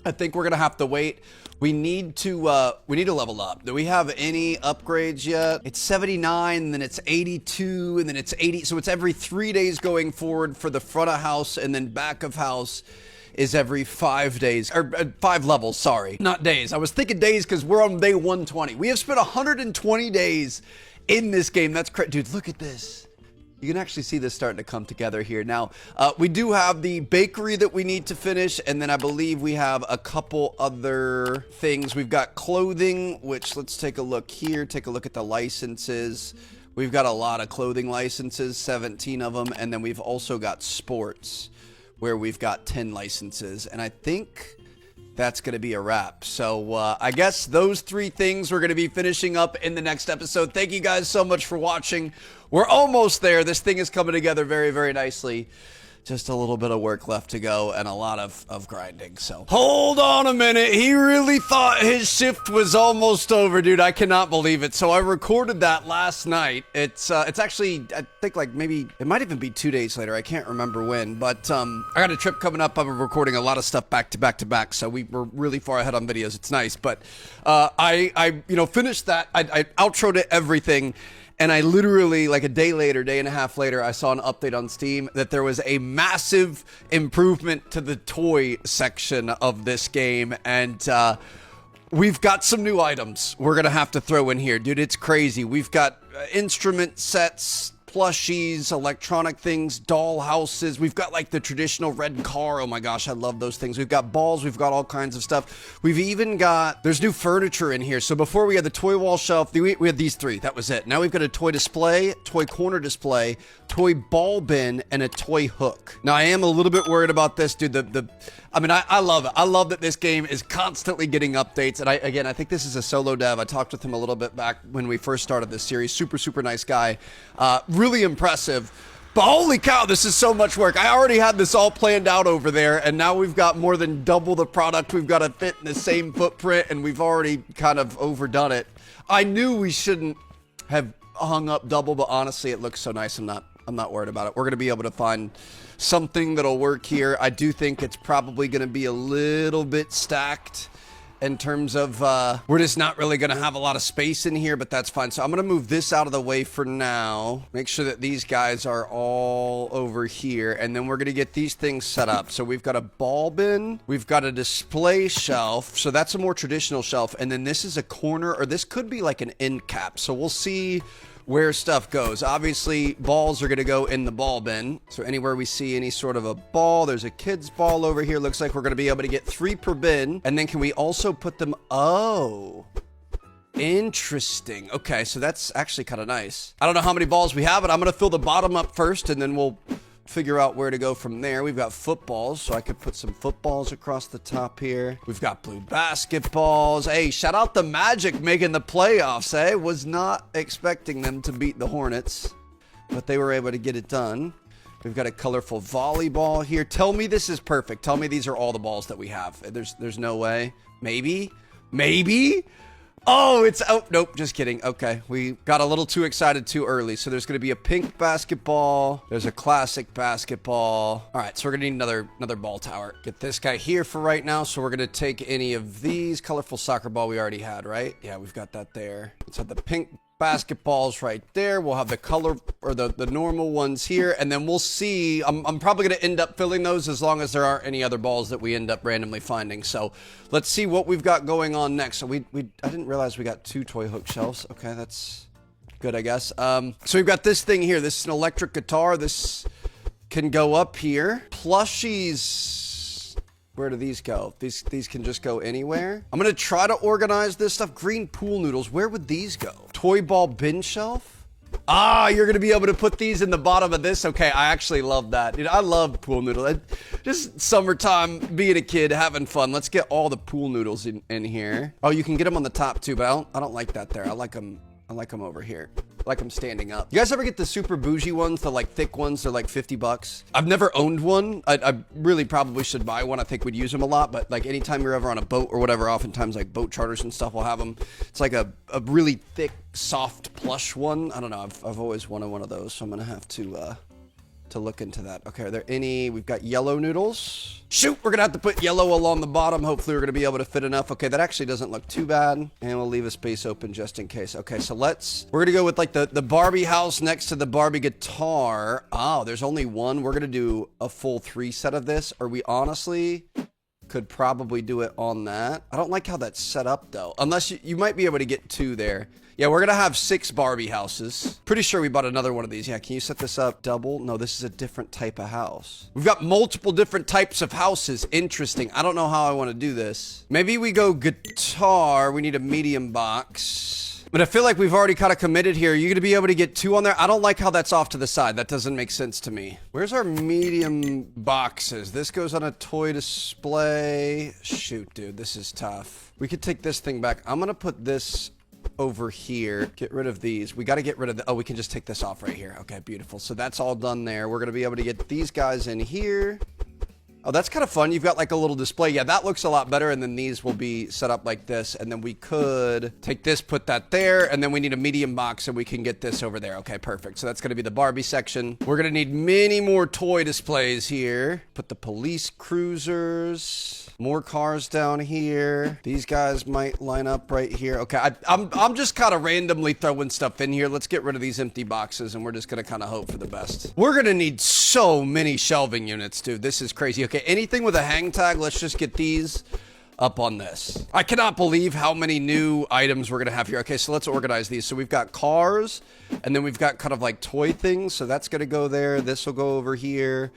I think we're going to have to wait. We need to level up. Do we have any upgrades yet? It's 79, and then it's 82, and then it's 80. So it's every 3 days going forward for the front of house, and then back of house is every 5 days, or 5 levels, sorry. Not days. I was thinking days because we're on day 120. We have spent 120 days in this game. That's crazy. Dude, look at this. You can actually see this starting to come together here. Now, we do have the bakery that we need to finish, and then I believe we have a couple other things. We've got clothing, which let's take a look here. Take a look at the licenses. We've got a lot of clothing licenses, 17 of them, and then we've also got sports, where we've got 10 licenses, and I think that's going to be a wrap. So I guess those 3 things we're going to be finishing up in the next episode. Thank you guys so much for watching. We're almost there. This thing is coming together very, very nicely. Just a little bit of work left to go and a lot of grinding. So hold on a minute. He really thought his shift was almost over, dude. I cannot believe it. So I recorded that last night. It's actually, I think like maybe it might even be 2 days later. I can't remember when, but I got a trip coming up. I'm recording a lot of stuff back to back to back. So we were really far ahead on videos. It's nice, but I finished that. I outroed it, everything. And I literally, like a day later, day and a half later, I saw an update on Steam that there was a massive improvement to the toy section of this game. And we've got some new items we're going to have to throw in here. Dude, it's crazy. We've got instrument sets, plushies, electronic things, doll houses. We've got like the traditional red car. Oh my gosh, I love those things. We've got balls. We've got all kinds of stuff. We've even got, there's new furniture in here. So before we had the toy wall shelf, we had these 3. That was it. Now we've got a toy display, toy corner display, toy ball bin, and a toy hook. Now I am a little bit worried about this, dude. I love it. I love that this game is constantly getting updates. And I think this is a solo dev. I talked with him a little bit back when we first started this series. Super, super nice guy. Really impressive. But holy cow, this is so much work. I already had this all planned out over there, and now we've got more than double the product. We've got to fit in the same footprint, and we've already kind of overdone it. I knew we shouldn't have hung up double, but honestly, it looks so nice. I'm not worried about it. We're going to be able to find something that'll work here. I do think it's probably going to be a little bit stacked in terms of, we're just not really going to have a lot of space in here, but that's fine. So I'm going to move this out of the way for now. Make sure that these guys are all over here. And then we're going to get these things set up. So we've got a ball bin. We've got a display shelf. So that's a more traditional shelf. And then this is a corner, or this could be like an end cap. So we'll see where stuff goes. Obviously, balls are going to go in the ball bin. So anywhere we see any sort of a ball, there's a kid's ball over here. Looks like we're going to be able to get 3 per bin. And then can we also put them... Oh, Interesting. Okay, so that's actually kind of nice. I don't know how many balls we have, but I'm going to fill the bottom up first, and then we'll figure out where to go from there. We've got footballs, so I could put some footballs across the top here. We've got blue basketballs. Hey, shout out the Magic making the playoffs, eh? Was not expecting them to beat the Hornets, but they were able to get it done. We've got a colorful volleyball here. Tell me this is perfect. Tell me these are all the balls that we have. There's no way. Maybe? Oh, nope, just kidding. Okay, we got a little too excited too early. So there's going to be a pink basketball. There's a classic basketball. All right, so we're going to need another ball tower. Get this guy here for right now. So we're going to take any of these. Colorful soccer ball we already had, right? Yeah, we've got that there. Let's have the pink basketballs right there. We'll have the color or the normal ones here, and then we'll see. I'm probably going to end up filling those as long as there aren't any other balls that we end up randomly finding. So let's see what we've got going on next. So I didn't realize we got 2 toy hook shelves. Okay, that's good, I guess. So we've got this thing here. This is an electric guitar. This can go up here. Plushies. Where do these go? These can just go anywhere. I'm gonna try to organize this stuff. Green pool noodles, where would these go? Toy ball bin shelf? Ah, you're gonna be able to put these in the bottom of this. Okay, I actually love that. Dude, I love pool noodles. Just summertime, being a kid, having fun. Let's get all the pool noodles in here. Oh, you can get them on the top too, but I don't like that there. I like them over here. Like I'm standing up. You guys ever get the super bougie ones, the like thick ones? They're like 50 bucks. I've never owned one. I really probably should buy one. I think we'd use them a lot, but like anytime you're ever on a boat or whatever, oftentimes like boat charters and stuff will have them. It's like a really thick, soft plush one. I don't know. I've always wanted one of those, so I'm gonna have to look into that. Okay, are there any? We've got yellow noodles. Shoot, we're gonna have to put yellow along the bottom. Hopefully we're gonna be able to fit enough. Okay, that actually doesn't look too bad. And we'll leave a space open just in case. Okay, so we're gonna go with like the Barbie house next to the Barbie guitar. Oh, there's only one. We're gonna do a full 3 set of this. Or we honestly could probably do it on that. I don't like how that's set up though. Unless you might be able to get 2 there. Yeah, we're gonna have 6 Barbie houses. Pretty sure we bought another one of these. Yeah, can you set this up double? No, this is a different type of house. We've got multiple different types of houses. Interesting. I don't know how I want to do this. Maybe we go guitar. We need a medium box. But I feel like we've already kind of committed here. You're gonna be able to get 2 on there. I don't like how that's off to the side. That doesn't make sense to me. Where's our medium boxes? This goes on a toy display. Shoot, dude, this is tough. We could take this thing back. I'm gonna put this over here. Get rid of these. We got to get rid of the, oh, we can just take this off right here. Okay, beautiful. So that's all done there. We're going to be able to get these guys in here. Oh, that's kind of fun. You've got like a little display. Yeah, that looks a lot better. And then these will be set up like this. And then we could take this, put that there. And then we need a medium box and we can get this over there. Okay, perfect. So that's going to be the Barbie section. We're going to need many more toy displays here. Put the police cruisers. More cars down here. These guys might line up right here. Okay, I'm just kind of randomly throwing stuff in here. Let's get rid of these empty boxes and we're just going to kind of hope for the best. We're going to need so many shelving units, dude. This is crazy. Okay, anything with a hang tag, let's just get these up on this. I cannot believe how many new items we're going to have here. Okay, so let's organize these. So we've got cars and then we've got kind of like toy things. So that's going to go there. This will go over here.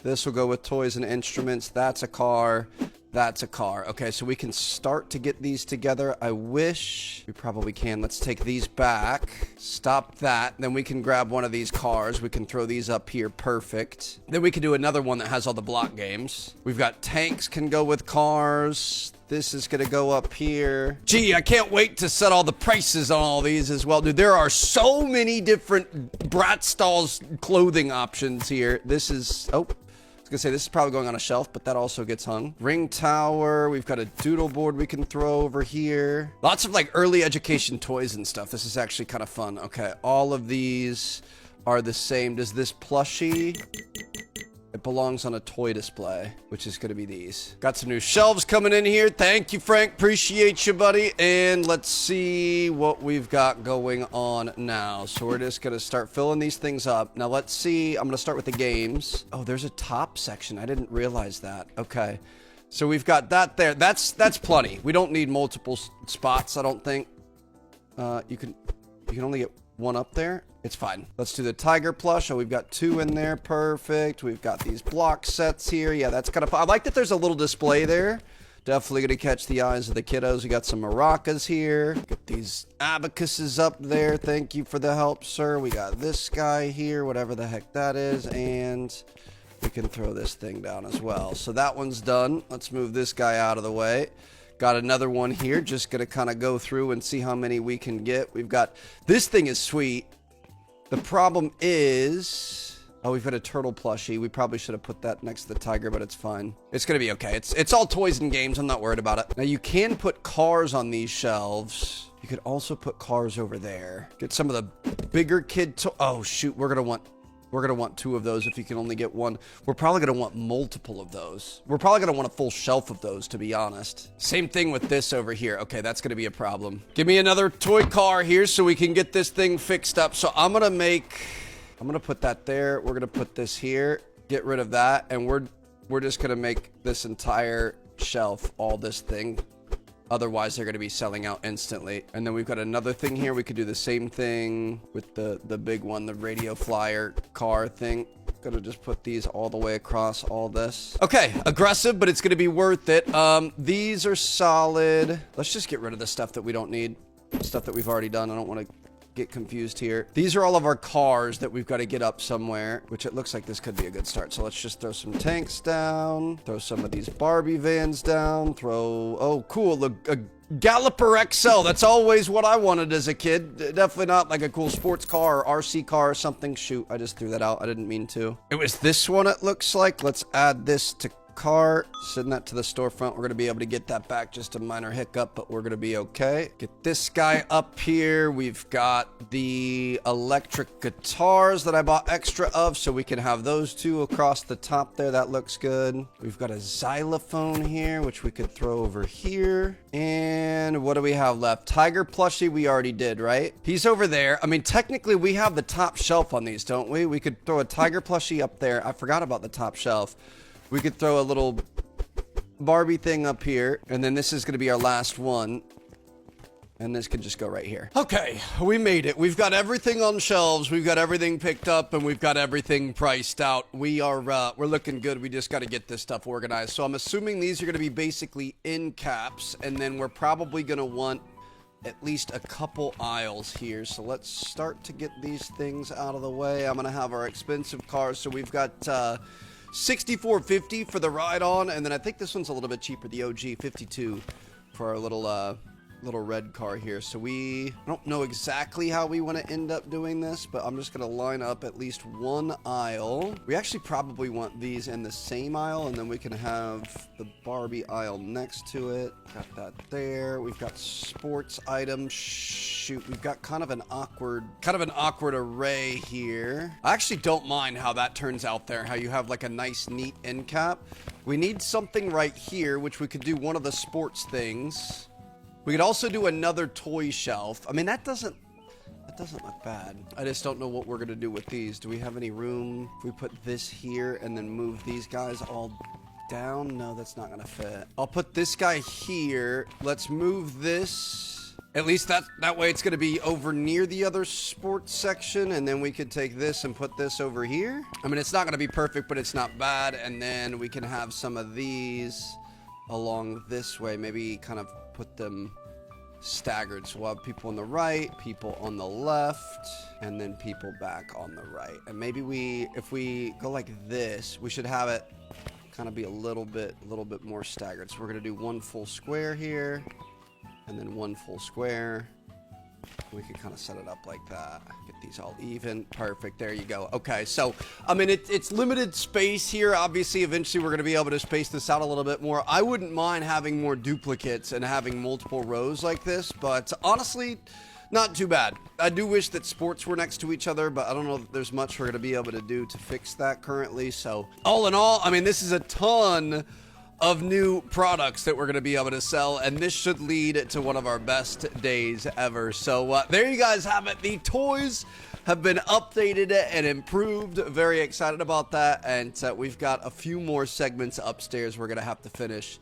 This will go with toys and instruments. That's a car. That's a car. Okay, so we can start to get these together. I wish we probably can. Let's take these back. Stop that. Then we can grab one of these cars. We can throw these up here. Perfect. Then we can do another one that has all the block games. We've got tanks can go with cars. This is going to go up here. Gee, I can't wait to set all the prices on all these as well. Dude, there are so many different Bratz clothing options here. This is, oh, I was gonna say this is probably going on a shelf, but that also gets hung. Ring tower. We've got a doodle board we can throw over here. Lots of like early education toys and stuff. This is actually kind of fun. Okay, all of these are the same. Does this plushie? It belongs on a toy display, which is going to be these. Got some new shelves coming in here. Thank you, Frank. Appreciate you, buddy. And let's see what we've got going on now. So we're just going to start filling these things up. Now, let's see. I'm going to start with the games. Oh, there's a top section. I didn't realize that. Okay. So we've got that there. That's plenty. We don't need multiple spots, I don't think. You can only get one up there. It's fine. Let's do the tiger plush. Oh, we've got 2 in there. Perfect. We've got these block sets here. Yeah, that's kind of fun. I like that there's a little display there Definitely gonna catch the eyes of the kiddos. We got some maracas here. Got these abacuses up there. Thank you for the help, sir. We got this guy here, whatever the heck that is, and we can throw this thing down as well. So that one's done. Let's move this guy out of the way. Got another one here. Just gonna kind of go through and see how many we can get. We've got, this thing is sweet. The problem is, oh, we've got a turtle plushie. We probably should have put that next to the tiger, but it's fine. It's gonna be okay. It's all toys and games. I'm not worried about it. Now you can put cars on these shelves. You could also put cars over there. Get some of the bigger kid oh shoot, we're gonna want 2 of those if you can only get 1. We're probably gonna want multiple of those. We're probably gonna want a full shelf of those, to be honest. Same thing with this over here. Okay, that's gonna be a problem. Give me another toy car here so we can get this thing fixed up. So I'm gonna put that there. We're gonna put this here, get rid of that, and we're just gonna make this entire shelf all this thing. Otherwise, they're going to be selling out instantly. And then we've got another thing here. We could do the same thing with the big one, the radio flyer car thing. Gonna just put these all the way across all this. Okay, aggressive, but it's going to be worth it. These are solid. Let's just get rid of the stuff that we don't need. Stuff that we've already done. I don't want to get confused here. These are all of our cars that we've got to get up somewhere, which it looks like this could be a good start. So let's just throw some tanks down, throw some of these Barbie vans down, throw, oh cool, a Galloper XL. That's always what I wanted as a kid. Definitely not like a cool sports car or RC car or something. Shoot, I just threw that out. I didn't mean to. It was this one, it looks like. Let's add this to cart, send that to the storefront. We're going to be able to get that back. Just a minor hiccup, but we're going to be okay. Get this guy up here. We've got the electric guitars that I bought extra of, so we can have those 2 across the top there. That looks good. We've got a xylophone here, which we could throw over here. And what do we have left? Tiger plushie we already did, right? He's over there. I mean, technically we have the top shelf on these, don't we? We could throw a tiger plushie up there. I forgot about the top shelf. We could throw a little Barbie thing up here, and then this is going to be our last one. And this can just go right here. Okay, we made it. We've got everything on shelves. We've got everything picked up, and we've got everything priced out. We're looking good. We just got to get this stuff organized. So I'm assuming these are going to be basically end caps, and then we're probably going to want at least a couple aisles here. So let's start to get these things out of the way. I'm going to have our expensive cars. So we've got $64.50 for the ride-on, and then I think this one's a little bit cheaper, the OG, $52 for our little red car here. So I don't know exactly how we want to end up doing this, but I'm just going to line up at least 1 aisle. We actually probably want these in the same aisle, and then we can have the Barbie aisle next to it. Got that there. We've got sports items. Shoot, we've got kind of an awkward array here. I actually don't mind how that turns out there, how you have like a nice, neat end cap. We need something right here, which we could do one of the sports things. We could also do another toy shelf. I mean, that doesn't look bad. I just don't know what we're going to do with these. Do we have any room? If we put this here and then move these guys all down? No, that's not going to fit. I'll put this guy here. Let's move this. At least that way it's going to be over near the other sports section, and then we could take this and put this over here. I mean, it's not going to be perfect, but it's not bad. And then we can have some of these along this way. Maybe kind of put them staggered, so we'll have people on the right, people on the left, and then people back on the right. And maybe if we go like this, we should have it kind of be a little bit more staggered. So we're gonna do 1 full square here, and then 1 full square. We can kind of set it up like that. Get these all even. Perfect. There you go. Okay, so, I mean, it's limited space here. Obviously, eventually, we're going to be able to space this out a little bit more. I wouldn't mind having more duplicates and having multiple rows like this, but honestly, not too bad. I do wish that sports were next to each other, but I don't know that there's much we're going to be able to do to fix that currently. So, all in all, I mean, this is a ton of new products that we're going to be able to sell, and this should lead to one of our best days ever. So there you guys have it. The toys have been updated and improved. Very excited about that, and we've got a few more segments upstairs we're going to have to finish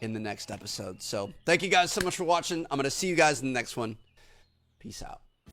in the next episode. So thank you guys so much for watching. I'm going to see you guys in the next one. Peace out.